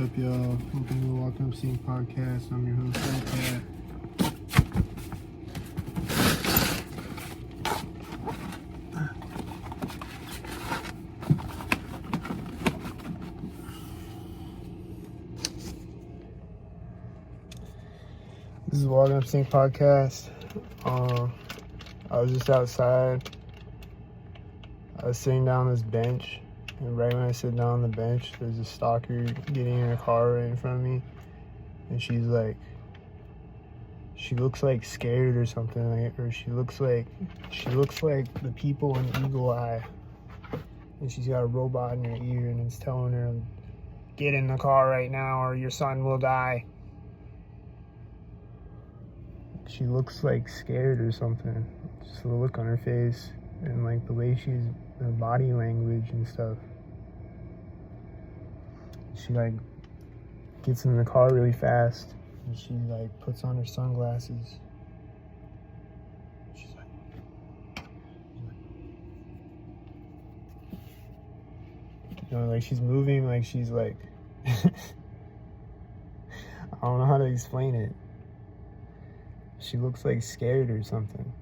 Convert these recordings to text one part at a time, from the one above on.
up, y'all? Welcome to the Walking Up Sync podcast. I'm your host, Pat. This is the Walking Up Sync podcast. I was just outside. I was sitting down on this bench, and right when I sit down on the bench, there's a stalker getting in a car right in front of me, and she looks like scared or something, or she looks like the people in Eagle Eye, and she's got a robot in her ear, and it's telling her, "Get in the car right now, or your son will die." She looks like scared or something. Just the look on her face and like the way her body language and stuff. She like gets in the car really fast and she like puts on her sunglasses. She's like she's moving like she's like I don't know how to explain it. She looks like scared or something.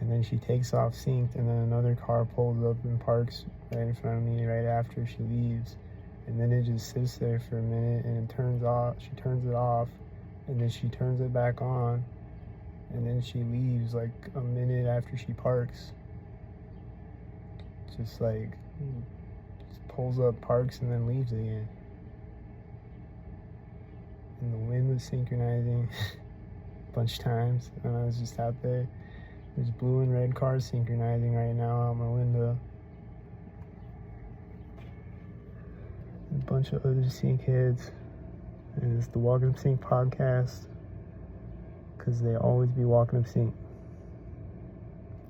And then she takes off synced, and then another car pulls up and parks right in front of me right after she leaves. And then it just sits there for a minute, and it turns off. She turns it off, and then she turns it back on, and then she leaves like a minute after she parks. Just pulls up, parks, and then leaves again. And the wind was synchronizing a bunch of times when I was just out there. There's blue and red cars synchronizing right now out my window. A bunch of other sync heads. And it's the Walking Up Sync podcast, because they always be walking up sync.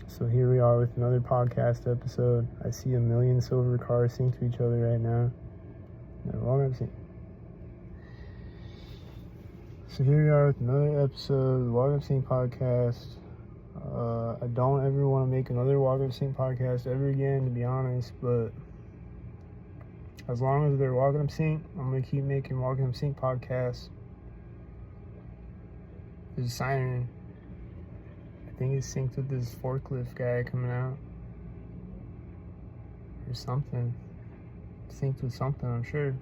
So here we are with another podcast episode. I see a million silver cars sync to each other right now. And walking up sync. So here we are with another episode of the Walking Up Sync podcast. I don't ever want to make another Walking Up Sync podcast ever again, to be honest, but as long as they're Walking Up Sync, I'm going to keep making Walking Up Sync podcasts. There's a siren. I think it's synced with this forklift guy coming out. Or something. Synced with something, I'm sure.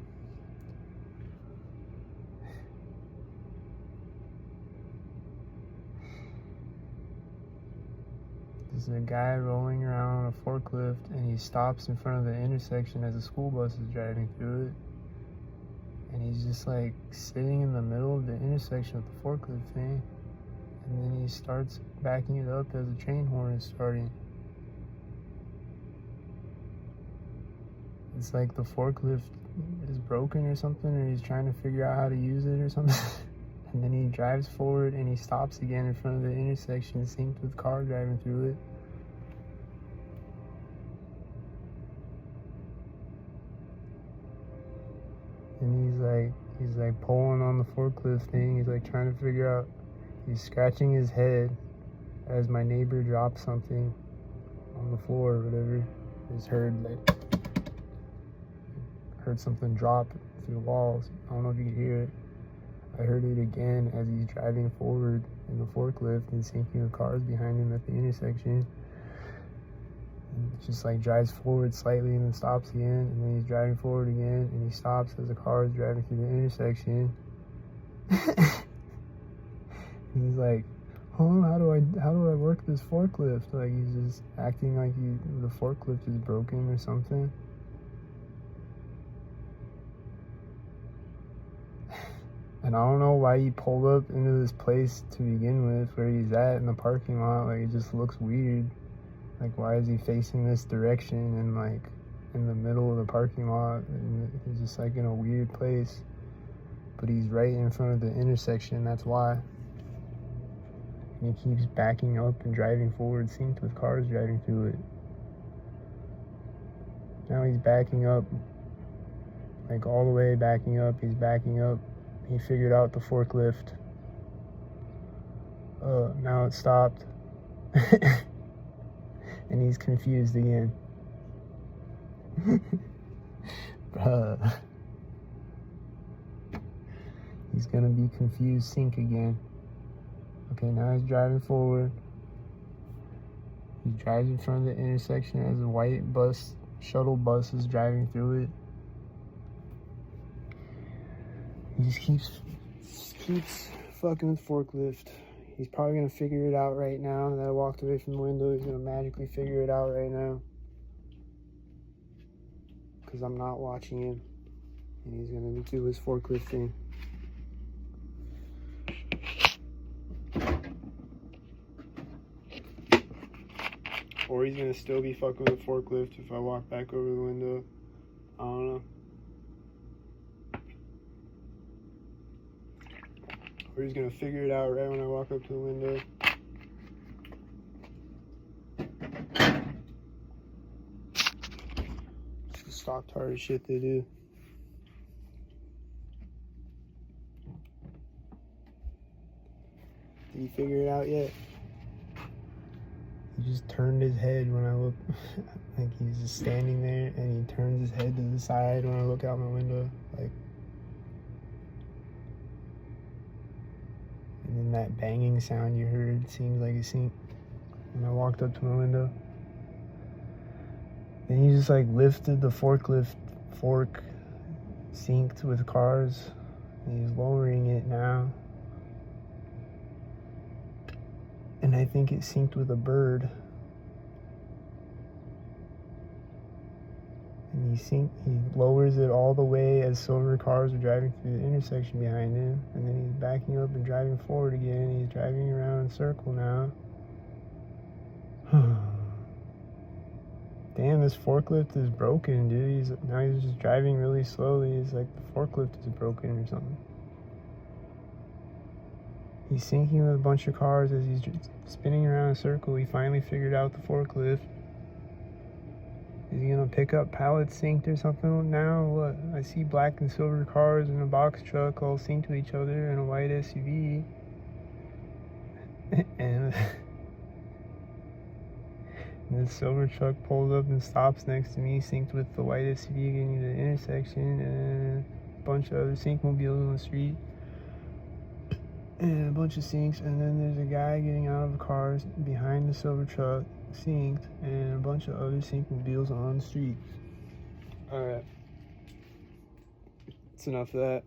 There's a guy rolling around on a forklift, and he stops in front of the intersection as a school bus is driving through it. And he's just like sitting in the middle of the intersection with the forklift thing. And then he starts backing it up as the train horn is starting. It's like the forklift is broken or something, or he's trying to figure out how to use it or something. And then he drives forward and he stops again in front of the intersection, synced with car driving through it. And he's like pulling on the forklift thing. He's like trying to figure out. He's scratching his head as my neighbor drops something on the floor or whatever. Just heard something drop through the walls. I don't know if you can hear it. I heard it again as he's driving forward in the forklift and syncing with cars behind him at the intersection. And it just like drives forward slightly and then stops again, and then he's driving forward again and he stops as the car is driving through the intersection. And he's like, "Oh, how do I work this forklift?" Like he's just acting like the forklift is broken or something. And I don't know why he pulled up into this place to begin with, where he's at in the parking lot. Like, it just looks weird. Like, why is he facing this direction and, like, in the middle of the parking lot? And he's just, like, in a weird place. But he's right in front of the intersection, that's why. And he keeps backing up and driving forward, synced with cars driving through it. Now he's backing up, like, all the way backing up. He's backing up. He figured out the forklift. Now it stopped. And he's confused again. Bruh. He's gonna be confused sync again. Okay, now he's driving forward. He drives in front of the intersection as a white shuttle bus is driving through it. He just keeps fucking with forklift. He's probably gonna figure it out right now that I walked away from the window. He's gonna magically figure it out right now. Because I'm not watching him. And he's gonna do his forklift thing. Or he's gonna still be fucking with the forklift if I walk back over the window. I don't know. Or he's gonna figure it out right when I walk up to the window. It's the stock tard shit they do. Did he figure it out yet? He just turned his head when I look. Like he's just standing there and he turns his head to the side when I look out my window. Like, and then that banging sound you heard seems like a sync when I walked up to my window. Then he just like lifted the forklift fork, synced with cars, and he's lowering it now. And I think it synced with a bird. And he lowers it all the way as silver cars are driving through the intersection behind him. And then he's backing up and driving forward again. He's driving around in a circle now. Damn, this forklift is broken, dude. Now he's just driving really slowly. It's like the forklift is broken or something. He's syncing with a bunch of cars as he's spinning around in a circle. He finally figured out the forklift. Is he gonna pick up pallets synced or something now? What? I see black and silver cars and a box truck all synced to each other and a white SUV. And the silver truck pulls up and stops next to me, synced with the white SUV getting to the intersection, and a bunch of other sync mobiles on the street. And a bunch of syncs, and then there's a guy getting out of the cars behind the silver truck, synced, and a bunch of other sync mobiles on the street. Alright. That's enough of that.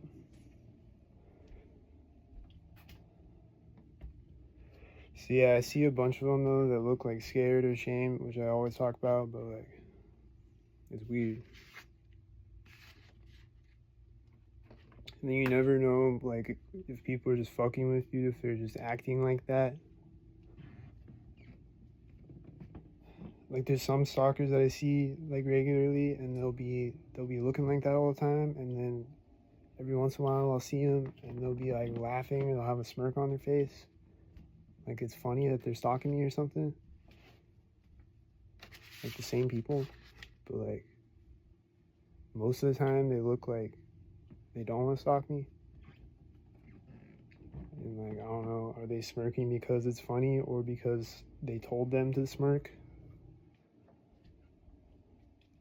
So yeah, I see a bunch of them though that look like scared or ashamed, which I always talk about, but like, it's weird. And then you never know, like, if people are just fucking with you, if they're just acting like that. Like, there's some stalkers that I see, like, regularly, and they'll be looking like that all the time, and then every once in a while I'll see them, and they'll be, like, laughing, or they'll have a smirk on their face. Like, it's funny that they're stalking me or something. Like, the same people. But, like, most of the time, they look like they don't want to stalk me. And like, I don't know, are they smirking because it's funny or because they told them to smirk?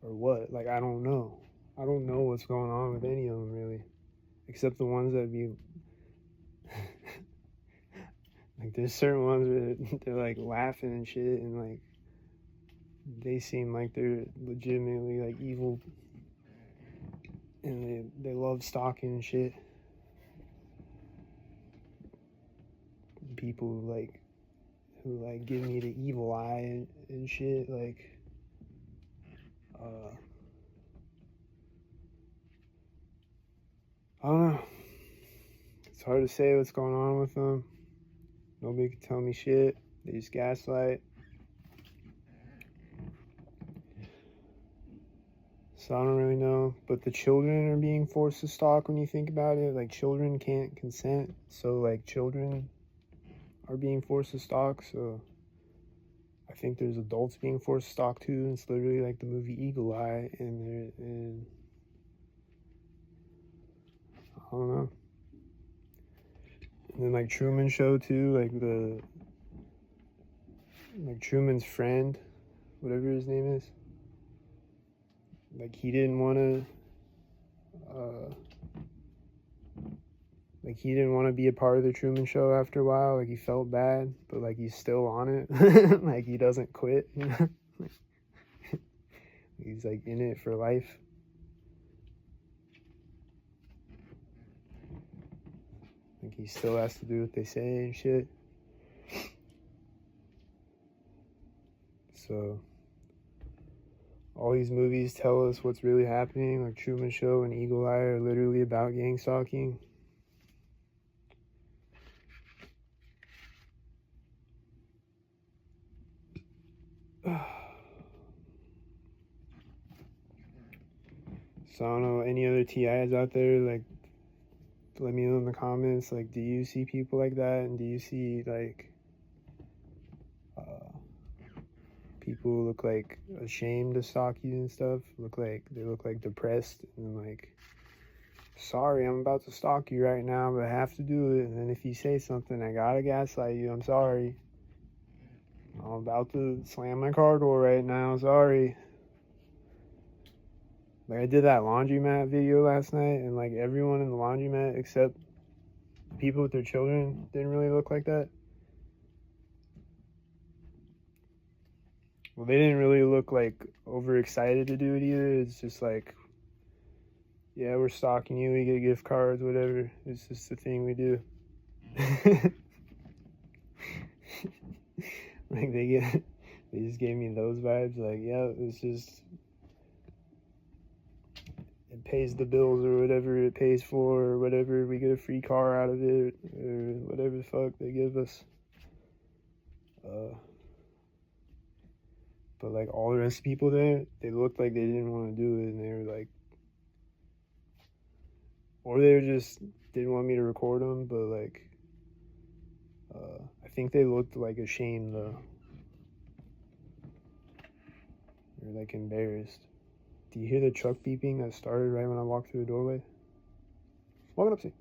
Or what? Like, I don't know. I don't know what's going on with any of them, really. Except the ones that be... like, there's certain ones where they're, like, laughing and shit, and, like, they seem like they're legitimately, like, evil. And they love stalking and shit. People who give me the evil eye and shit, like I don't know. It's hard to say what's going on with them. Nobody can tell me shit. They just gaslight. So I don't really know. But the children are being forced to stalk when you think about it. Like, children can't consent. So, like, children are being forced to stalk. So I think there's adults being forced to stalk too. It's literally like the movie Eagle Eye. And I don't know. And then, like, Truman Show too. Like Truman's friend, whatever his name is. like he didn't want to like he didn't want to be a part of the Truman Show after a while. Like he felt bad, but like he's still on it. Like he doesn't quit, you know? He's like in it for life. Like he still has to do what they say and shit. So all these movies tell us what's really happening. Like Truman Show and Eagle Eye are literally about gang stalking. So I don't know, any other TIs out there, like, let me know in the comments, like, do you see people like that? And do you see, like, people who look, like, ashamed to stalk you and stuff? They look, like, depressed and, like, sorry, I'm about to stalk you right now, but I have to do it. And then if you say something, I gotta gaslight you, I'm sorry. I'm about to slam my car door right now, sorry. Like, I did that laundromat video last night, and, like, everyone in the laundromat except people with their children didn't really look like that. Well, they didn't really look, like, overexcited to do it either. It's just like, yeah, we're stalking you, we get gift cards, whatever. It's just the thing we do. Like, they just gave me those vibes. Like, yeah, it's just, it pays the bills or whatever it pays for, or whatever, we get a free car out of it, or whatever the fuck they give us. But like all the rest of the people there, they looked like they didn't want to do it, and they were like, or they were just didn't want me to record them, but like, I think they looked like ashamed though. Or like embarrassed. Do you hear the truck beeping that started right when I walked through the doorway? Walking up, see.